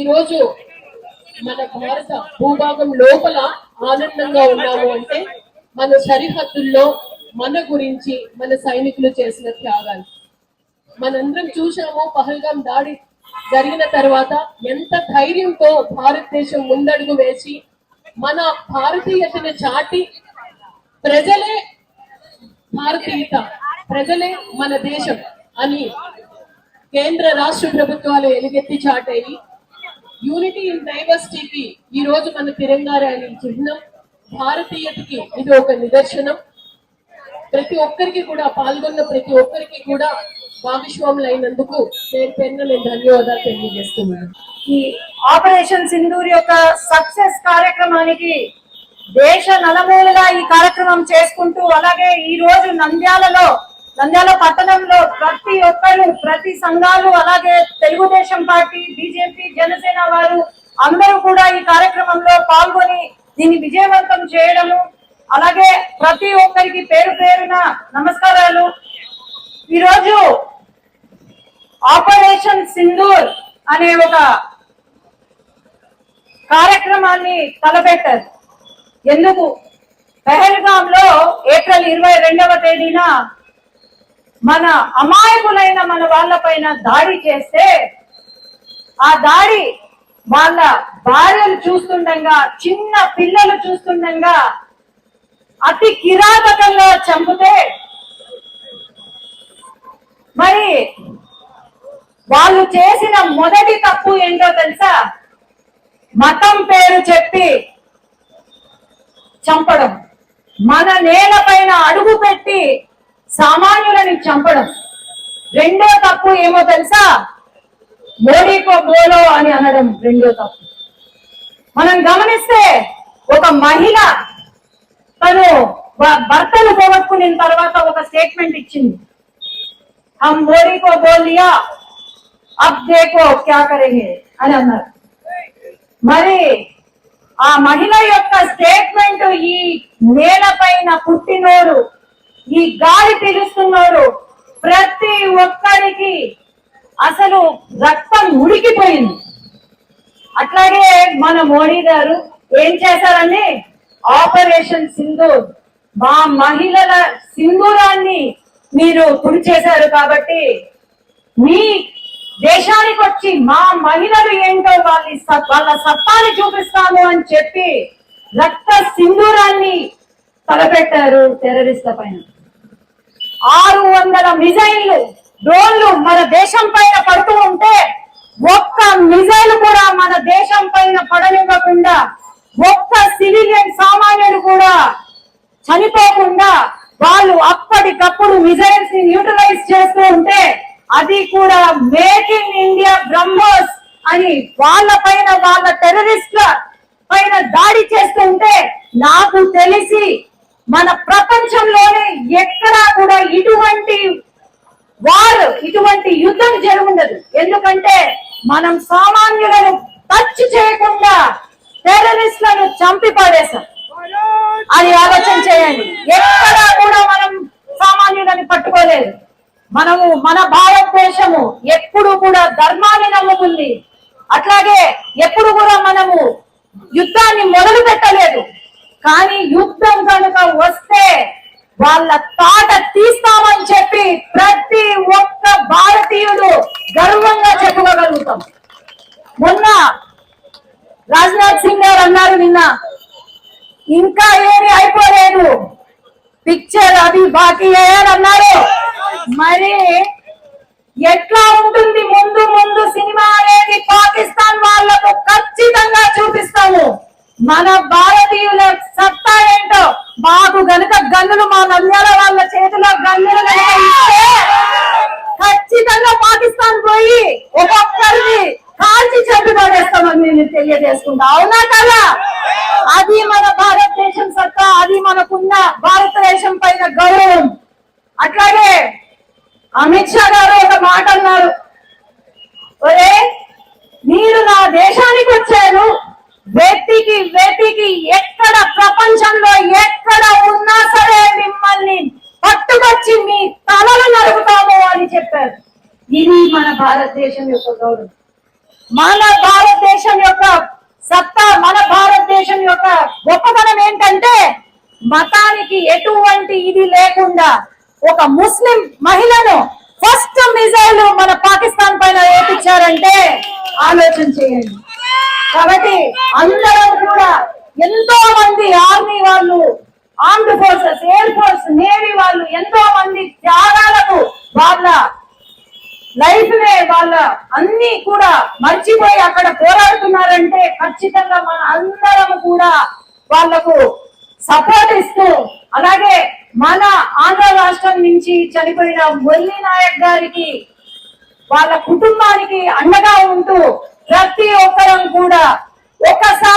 రోజు మన భారత భూభాగం లోపల ఆనందంగా ఉన్నాము అంటే మన సరిహద్దుల్లో మన గురించి మన సైనికులు చేసిన త్యాగాలు మనందరం చూసాము. పహల్గాం దాడి జరిగిన తర్వాత ఎంత ధైర్యంతో భారతదేశం ముందడుగు వేసి మన భారతీయతను చాటి ప్రజలే భారతీయత, ప్రజలే మన దేశం అని కేంద్ర రాష్ట్ర ప్రభుత్వాలు ఎలుగెత్తి చాటాయి. యూనిటీ ఇన్ డైవర్సిటీకి ఈ రోజు మన తిరంగా ర్యాలీ చిహ్నం. భారతీయతకి ఇది ఒక నిదర్శనం. ప్రతి ఒక్కరికి కూడా పాల్గొన్న ప్రతి ఒక్కరికి కూడా భాగస్వాములైనందుకు పేరు పేరున నేను ధన్యవాదాలు తెలియజేస్తున్నాను. ఈ ఆపరేషన్ సింధూర్ యొక్క సక్సెస్ కార్యక్రమానికి దేశ నలుమూలలా ఈ కార్యక్రమం చేసుకుంటూ, అలాగే ఈ రోజు నంద్యాల పట్టణంలో ప్రతి ఒక్కరు, ప్రతి సంఘాలు, అలాగే తెలుగుదేశం పార్టీ, బీజేపీ, జనసేన వారు అందరూ కూడా ఈ కార్యక్రమంలో పాల్గొని దీన్ని విజయవంతం చేయడము, అలాగే ప్రతి ఒక్కరికి పేరు పేరున నమస్కారాలు. ఈరోజు ఆపరేషన్ సింధూర్ అనే ఒక కార్యక్రమాన్ని తలపెట్టారు. ఎందుకు? పెహల్గాం లో ఏప్రిల్ 22వ తేదీన మన అమాయకులైన మన వాళ్ళపైన దాడి చేస్తే, ఆ దాడి వాళ్ళ భార్యలు చూస్తుండగా, చిన్న పిల్లలు చూస్తుండగా అతి కిరాతకంగా చంపితే, మరి వాళ్ళు చేసిన మొదటి తప్పు ఏంటో తెలుసా? మతం పేరు చెప్పి చంపడం, మన నేల పైన అడుగు పెట్టి సామాన్యులని చంపడం. రెండో తప్పు ఏమో తెలుసా? మోడీకో బోలో అని అనడం రెండో తప్పు. మనం గమనిస్తే ఒక మహిళ తను భర్తను పోగొట్టుకున్న తర్వాత ఒక స్టేట్మెంట్ ఇచ్చింది, హమ్ మోడీకో బోల్ దియా అబ్ దేఖో క్యా కరేంగే అని అన్నారు. మరి ఆ మహిళ యొక్క స్టేట్మెంట్ ఈ నేల పైన పుట్టినోరు, ఈ గాలి పీలుస్తున్నోరు ప్రతి ఒక్కరికి అసలు రక్తం ఉడికిపోయింది. అట్లాగే మన మోడీ గారు ఏం చేశారని, ఆపరేషన్ సింధూర్, మా మహిళల సింధూరాన్ని మీరు తుడి చేశారు కాబట్టి మీ దేశానికి వచ్చి మా మహిళలు ఏంటో వాళ్ళ సత్తాన్ని చూపిస్తాము అని చెప్పి రక్త సింధూరాన్ని తలపెట్టారు టెర్రరిస్ట్ల పైన. 600 మిజైళ్లు, డ్రోన్లు మన దేశం పైన పడుతూ ఉంటే ఒక్క మిజైల్ కూడా మన దేశం పైన పడనివ్వకుండా, ఒక్క సివిలియన్ సామాన్యుడు కూడా చనిపోకుండా వాళ్ళు అప్పటికప్పుడు మిజైల్స్ ని న్యూట్రలైజ్ చేస్తూ ఉంటే, అది కూడా మేక్ ఇన్ ఇండియా బ్రహ్మోస్ అని వాళ్ళ పైన, వాళ్ళ టెర్రరిస్ట్ల పైన దాడి చేస్తూ ఉంటే, నాకు తెలిసి మన ప్రపంచంలోనే ఎక్కడా కూడా ఇటువంటి యుద్ధం జరుగుండదు. ఎందుకంటే మనం సామాన్యులను టచ్ చేయకుండా టెర్రరిస్ట్లను చంపి పడేశాం. అది ఆలోచన చేయండి. ఎక్కడా కూడా మనం సామాన్యులని పట్టుకోలేదు. మన భారతదేశము ఎప్పుడు కూడా ధర్మాన్ని నమ్ముతుంది. అట్లాగే ఎప్పుడు కూడా మనము యుద్ధాన్ని మొదలు పెట్టలేదు. కానీ యుద్ధం కనుక వస్తే వాళ్ళ తాట తీస్తామని చెప్పి ప్రతి ఒక్క భారతీయుడు గర్వంగా చెప్పుకోగలుగుతాం. మొన్న రాజ్నాథ్ సింగ్ గారు అన్నారు, నిన్న ఇంకా ఏమీ అయిపోలేదు, పిక్చర్ అది బాకీ అని అన్నారు. మరి ఎట్లా ఉంటుంది ముందు ముందు సినిమా అనేది పాకిస్తాన్ వాళ్లకు ఖచ్చితంగా చూపిస్తాము. మన భారతీయుల సత్తా ఏంటో. మాకు గనుక గన్నులు, మా నంద్యాల వాళ్ళ చేతిలో గన్నులు ఇస్తే ఖచ్చితంగా పాకిస్తాన్ పోయి ఒక్కొక్కరిని కాల్చి చంపి పడేస్తామని నేను తెలియజేసుకుంటా. అవునా కదా? అది మన భారతదేశం సత్తా, అది మనకున్న భారతదేశం పైన గౌరవం. అట్లాగే అమిత్ షా గారు ఒక మాట అన్నారు, ఒరే మీరు నా దేశానికి వచ్చారు, వెతికి ఎక్కడ ప్రపంచంలో ఎక్కడ ఉన్నా సరే మిమ్మల్ని పట్టుకొచ్చి మీ తలలు నరుకుతాము అని చెప్పారు. ఇది మన భారతదేశం యొక్క గౌరవం. మన భారతదేశ గొప్పతనం ఏంటంటే మతానికి ఎటువంటి ఇది లేకుండా ఒక ముస్లిం మహిళను ఫస్ట్ మిజైల్ మన పాకిస్తాన్ పైన వేపించారంటే ఆలోచన చేయండి. కాబట్టి అందరం కూడా ఎంతో మంది ఆర్మీ వాళ్ళు, armed forces, air force, navy వాళ్ళు ఎంతో మంది త్యాగాలకు వాళ్ళ లైఫ్ నే వాళ్ళ అన్ని కూడా మర్చిపోయి అక్కడ పోరాడుతున్నారంటే ఖచ్చితంగా మన అందరం కూడా వాళ్లకు సపోర్ట్ ఇస్తూ, అలాగే మన ఆంధ్ర రాష్ట్రం నుంచి చనిపోయిన మురళీ నాయక్ గారికి వాళ్ళ కుటుంబానికి అండగా ఉంటూ ప్రతి ఒక్కరం కూడా ఒకసారి